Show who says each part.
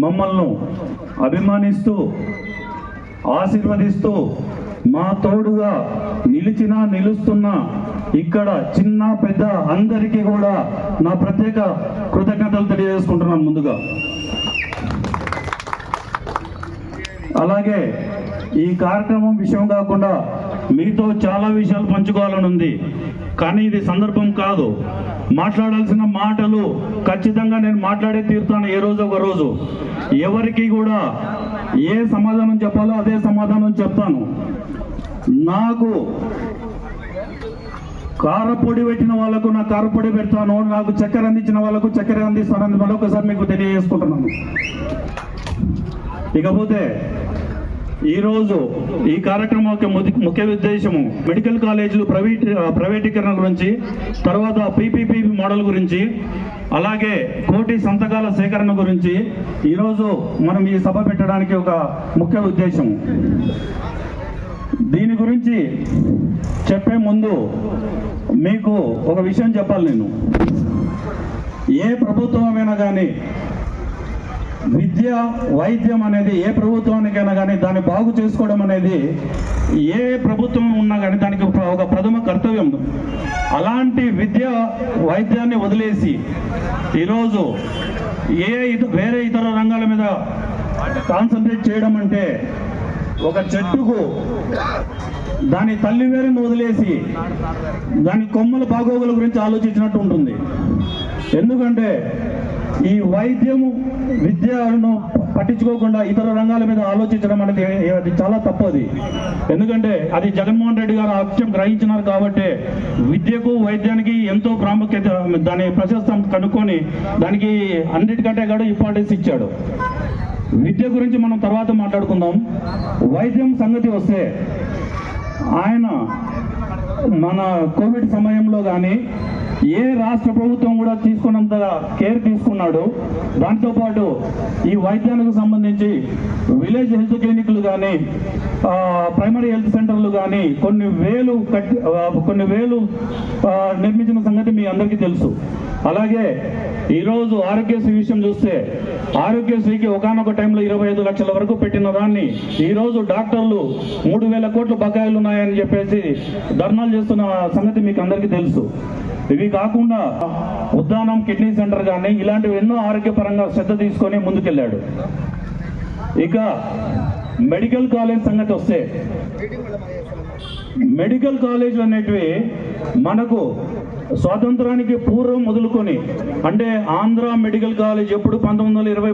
Speaker 1: మమ్మల్ని అభిమానిస్తూ ఆశీర్వదిస్తూ మా తోడుగా నిలుస్తున్న ఇక్కడ చిన్న పెద్ద అందరికీ కూడా నా ప్రత్యేక కృతజ్ఞతలు తెలియజేసుకుంటున్నాను ముందుగా. అలాగే ఈ కార్యక్రమం విషయం కాకుండా మీతో చాలా విషయాలు పంచుకోవాలని ఉంది, కానీ ఇది సందర్భం కాదు. మాట్లాడాల్సిన మాటలు ఖచ్చితంగా నేను మాట్లాడే తీరుతాను ఏ రోజు ఒక రోజు. ఎవరికి కూడా ఏ సమాధానం చెప్పాలో అదే సమాధానం చెప్తాను. నాకు కారపొడి పెట్టిన వాళ్ళకు నా కారపొడి పెడతాను, నాకు చక్కెర అందించిన వాళ్ళకు చక్కెర అందిస్తానని మరొకసారి మీకు తెలియజేసుకుంటున్నాను. ఇకపోతే ఈరోజు ఈ కార్యక్రమం యొక్క ముఖ్య ఉద్దేశము మెడికల్ కాలేజీలు ప్రైవేటీకరణ గురించి, తర్వాత పీపీపీ మోడల్ గురించి, అలాగే కోటి సంతకాల సేకరణ గురించి ఈరోజు మనం ఈ సభ పెట్టడానికి ఒక ముఖ్య ఉద్దేశం. దీని గురించి చెప్పే ముందు మీకు ఒక విషయం చెప్పాలి. నేను ఏ ప్రభుత్వమైనా కానీ విద్య వైద్యం అనేది ఏ ప్రభుత్వానికైనా కానీ దాన్ని బాగు చేసుకోవడం అనేది ఏ ప్రభుత్వం ఉన్నా కానీ దానికి ఒక ప్రథమ కర్తవ్యం. అలాంటి విద్య వైద్యాన్ని వదిలేసి ఈరోజు వేరే ఇతర రంగాల మీద కాన్సన్ట్రేట్ చేయడం అంటే ఒక చెట్టుకు దాని తల్లి వేరును వదిలేసి దాని కొమ్మల బాగోగుల గురించి ఆలోచించినట్టు ఉంటుంది. ఎందుకంటే ఈ వైద్యము విద్యను పట్టించుకోకుండా ఇతర రంగాల మీద ఆలోచించడం అనేది అది చాలా తప్పది. ఎందుకంటే అది జగన్మోహన్ రెడ్డి గారు అక్షం గ్రహించినారు కాబట్టి విద్యకు వైద్యానికి ఎంతో ప్రాముఖ్యత, దాని ప్రశస్తం కనుక్కొని దానికి అన్నిటికంటే కూడా ఇంపార్టెన్స్ ఇచ్చాడు. విద్య గురించి మనం తర్వాత మాట్లాడుకుందాం. వైద్యం సంగతి వస్తే ఆయన మన కోవిడ్ సమయంలో కానీ ఏ రాష్ట్ర ప్రభుత్వం కూడా తీసుకున్నంత కేర్ తీసుకున్నాడు. దాంతోపాటు ఈ వైద్యానికి సంబంధించి విలేజ్ హెల్త్ క్లినిక్లు కానీ ప్రైమరీ హెల్త్ సెంటర్లు కానీ కొన్ని వేలు నిర్మించిన సంగతి మీ అందరికీ తెలుసు. అలాగే ఈరోజు ఆరోగ్యశ్రీ విషయం చూస్తే ఆరోగ్యశ్రీకి ఒకనొక టైంలో 25 లక్షల వరకు పెట్టిన దాన్ని ఈరోజు డాక్టర్లు 3,000 కోట్ల బకాయిలు ఉన్నాయని చెప్పేసి ధర్నాలు చేస్తున్న సంగతి మీకు అందరికీ తెలుసు. ఇవి కాకుండా ఉద్దానం కిడ్నీ సెంటర్ కానీ ఇలాంటివి ఎన్నో ఆరోగ్యపరంగా శ్రద్ధ తీసుకొని ముందుకెళ్ళాడు. ఇక మెడికల్ కాలేజ్ సంగతి వస్తే మెడికల్ కాలేజీలు అనేటివి మనకు స్వాతంత్రానికి పూర్వం మొదలుకొని, అంటే ఆంధ్ర మెడికల్ కాలేజ్ ఎప్పుడు 1920